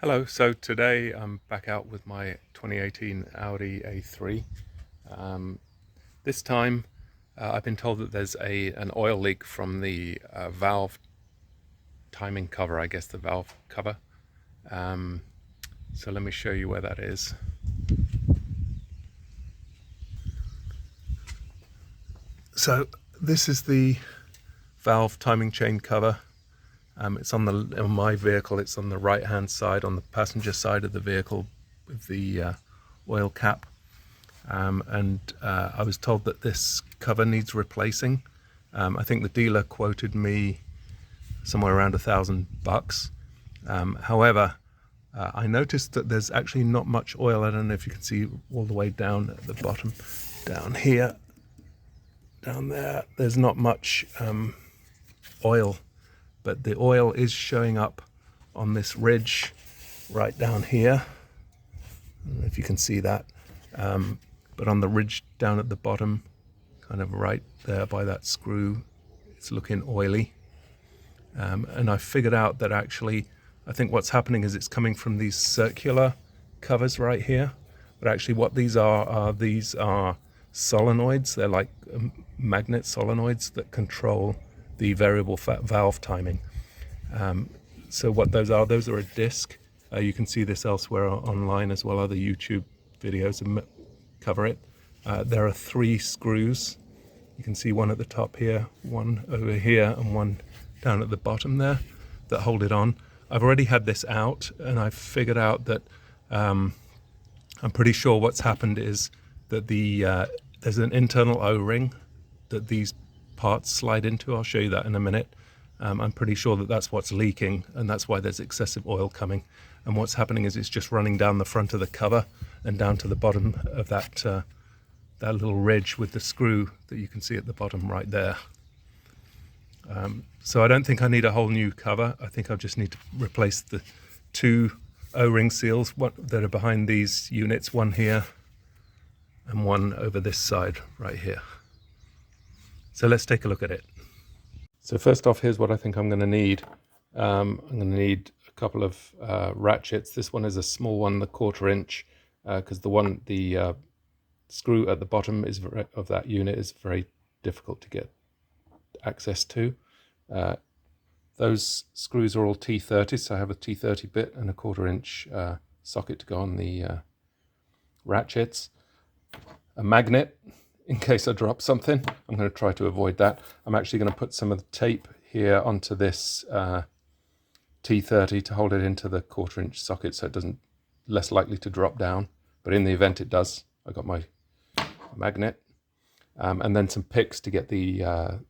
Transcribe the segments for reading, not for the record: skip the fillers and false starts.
Hello, so today I'm back out with my 2018 Audi A3. This time I've been told that there's an oil leak from the valve timing cover, I guess the valve cover. So let me show you where that is. So this is the valve timing chain cover. It's on my vehicle, it's on the right hand side, on the passenger side of the vehicle with the oil cap. I was told that this cover needs replacing. I think the dealer quoted me somewhere around $1,000. However, I noticed that there's actually not much oil. I don't know if you can see all the way down at the bottom, down here, down there, there's not much oil. But the oil is showing up on this ridge right down here. I don't know if you can see that. But on the ridge down at the bottom, kind of right there by that screw, it's looking oily. And I figured out that actually, I think what's happening is it's coming from these circular covers right here. But actually what these are solenoids. They're like magnet solenoids that control the variable valve timing. So what those are a disc. You can see this elsewhere online as well. Other YouTube videos cover it. There are 3 screws. You can see one at the top here, one over here, and one down at the bottom there that hold it on. I've already had this out, and I've figured out that I'm pretty sure what's happened is that there's an internal O-ring that these parts slide into. I'll show you that in a minute. I'm pretty sure that that's what's leaking, and that's why there's excessive oil coming. And what's happening is it's just running down the front of the cover and down to the bottom of that little ridge with the screw that you can see at the bottom right there. So I don't think I need a whole new cover. I think I just need to replace the 2 O-ring seals that are behind these units, one here and one over this side right here. So let's take a look at it. So first off, here's what I think I'm going to need. I'm going to need a couple of ratchets. This one is a small one, the 1/4 inch, because the screw at the bottom of that unit is very difficult to get access to. Those screws are all T30, so I have a T30 bit and a 1/4 inch socket to go on the ratchets. A magnet, in case I drop something. I'm going to try to avoid that. I'm actually going to put some of the tape here onto this T30 to hold it into the 1/4 inch socket so it doesn't, less likely to drop down. But in the event it does, I got my magnet. And then some picks to get the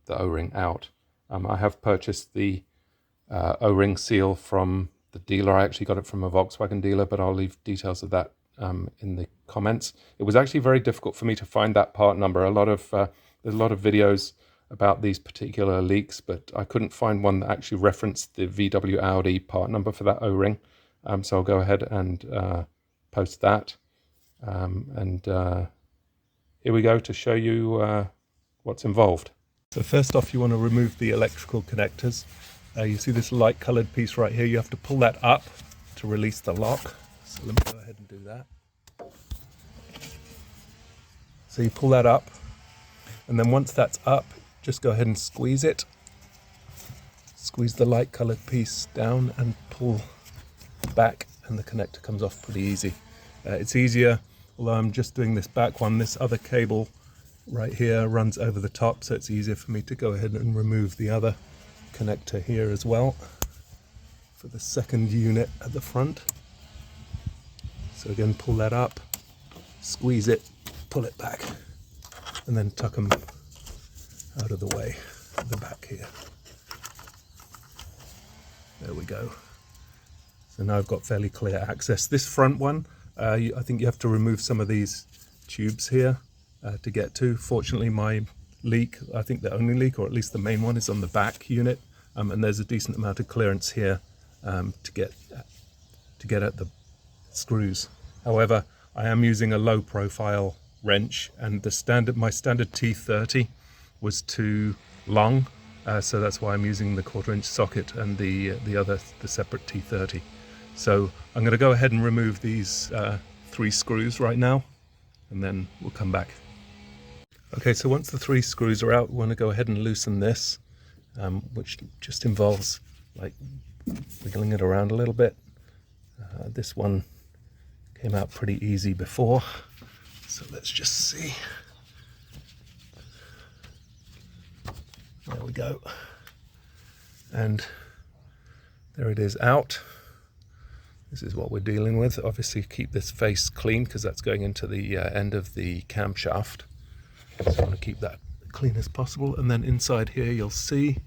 O-ring out. I have purchased the O-ring seal from the dealer. I actually got it from a Volkswagen dealer, but I'll leave details of that in the comments. It was actually very difficult for me to find that part number. There's a lot of videos about these particular leaks, but I couldn't find one that actually referenced the VW Audi part number for that O-ring. So I'll go ahead and post that. Here we go to show you what's involved. So first off, you want to remove the electrical connectors. You see this light colored piece right here. You have to pull that up to release the lock. So let me go ahead and do that. So you pull that up, and then once that's up, just go ahead and squeeze it. Squeeze the light colored piece down and pull back, and the connector comes off pretty easy. It's easier, although I'm just doing this back one. This other cable right here runs over the top, so it's easier for me to go ahead and remove the other connector here as well for the second unit at the front. So again, pull that up, squeeze it, pull it back, and then tuck them out of the way at the back here. There we go. So now I've got fairly clear access. This front one, I think you have to remove some of these tubes here to get to. Fortunately, my leak, I think the only leak, or at least the main one, is on the back unit, and there's a decent amount of clearance here to get at the screws. However, I am using a low profile wrench, and my standard T30 was too long, so that's why I'm using the 1/4 inch socket and the separate T30. So I'm going to go ahead and remove these 3 screws right now, and then we'll come back. Okay, so once the 3 screws are out, we want to go ahead and loosen this, which just involves like wiggling it around a little bit. This one came out pretty easy before, so let's just see. There we go. And there it is out. This is what we're dealing with. Obviously keep this face clean because that's going into the end of the camshaft. So I want to keep that clean as possible. And then inside here you'll see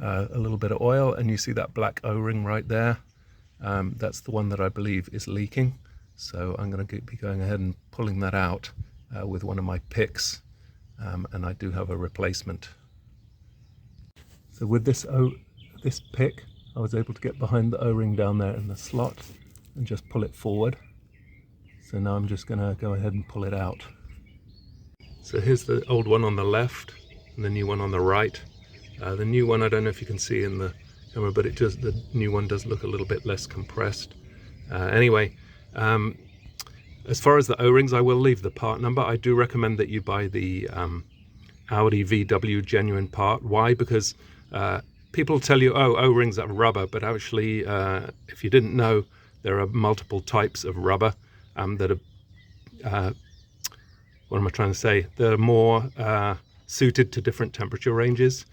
a little bit of oil, and you see that black O-ring right there. That's the one that I believe is leaking. So I'm going to be going ahead and pulling that out with one of my picks, and I do have a replacement. So with this pick, I was able to get behind the O-ring down there in the slot and just pull it forward. So now I'm just going to go ahead and pull it out. So here's the old one on the left and the new one on the right. The new one, I don't know if you can see in the camera, but the new one does look a little bit less compressed. Anyway, as far as the O-rings, I will leave the part number. I do recommend that you buy the Audi VW genuine part. Why? Because people tell you, oh, O-rings are rubber, but actually, if you didn't know, there are multiple types of rubber that are, what am I trying to say? They're more suited to different temperature ranges.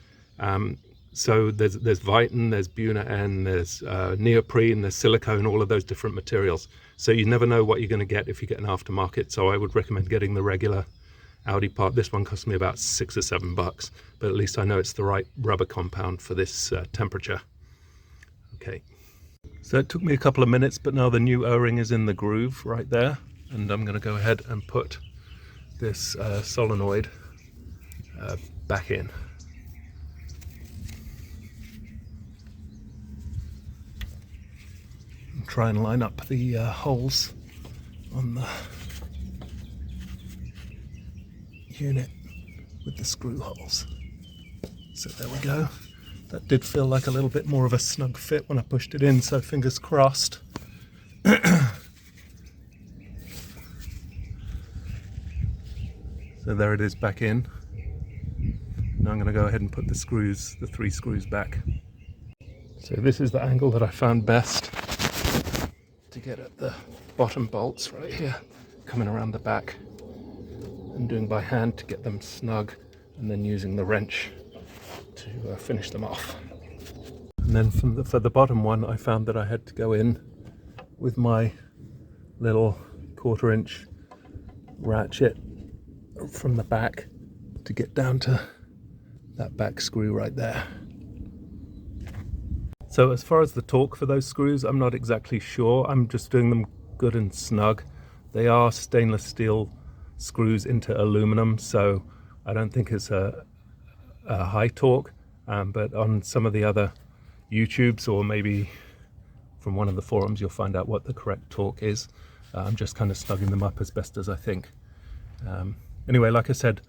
So there's Viton, there's Buna N, there's neoprene, there's silicone, all of those different materials. So you never know what you're going to get if you get an aftermarket. So I would recommend getting the regular Audi part. This one cost me about $6 or $7, but at least I know it's the right rubber compound for this temperature. Okay, so it took me a couple of minutes, but now the new O-ring is in the groove right there, and I'm going to go ahead and put this solenoid back in. And try and line up the holes on the unit with the screw holes. So there we go. That did feel like a little bit more of a snug fit when I pushed it in, so fingers crossed. So there it is back in. Now I'm going to go ahead and put the 3 screws back. So this is the angle that I found best to get at the bottom bolts right here, coming around the back and doing by hand to get them snug, and then using the wrench to finish them off. And then for the bottom one, I found that I had to go in with my little 1/4 inch ratchet from the back to get down to that back screw right there. So as far as the torque for those screws, I'm not exactly sure. I'm just doing them good and snug. They are stainless steel screws into aluminum, so I don't think it's a high torque, but on some of the other YouTubes, or maybe from one of the forums, you'll find out what the correct torque is. I'm just kind of snugging them up as best as I think. Anyway, like I said,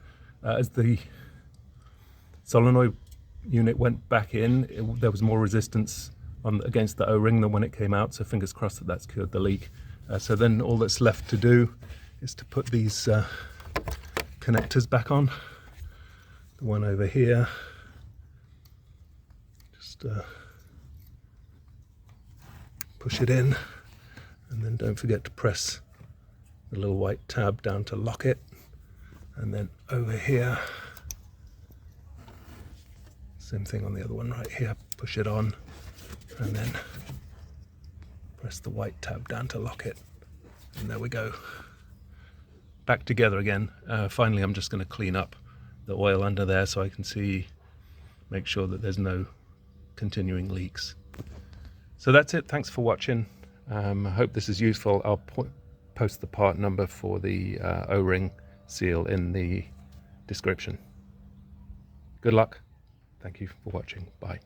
as the solenoid unit went back in, there was more resistance against the O-ring than when it came out, so fingers crossed that that's cured the leak. So then all that's left to do is to put these connectors back on. The one over here, just push it in, and then don't forget to press the little white tab down to lock it. And then over here, same thing on the other one right here, push it on, and then press the white tab down to lock it. And there we go. Back together again. Finally, I'm just going to clean up the oil under there so I can make sure that there's no continuing leaks. So that's it. Thanks for watching. I hope this is useful. I'll post the part number for the O-ring seal in the description. Good luck. Thank you for watching. Bye.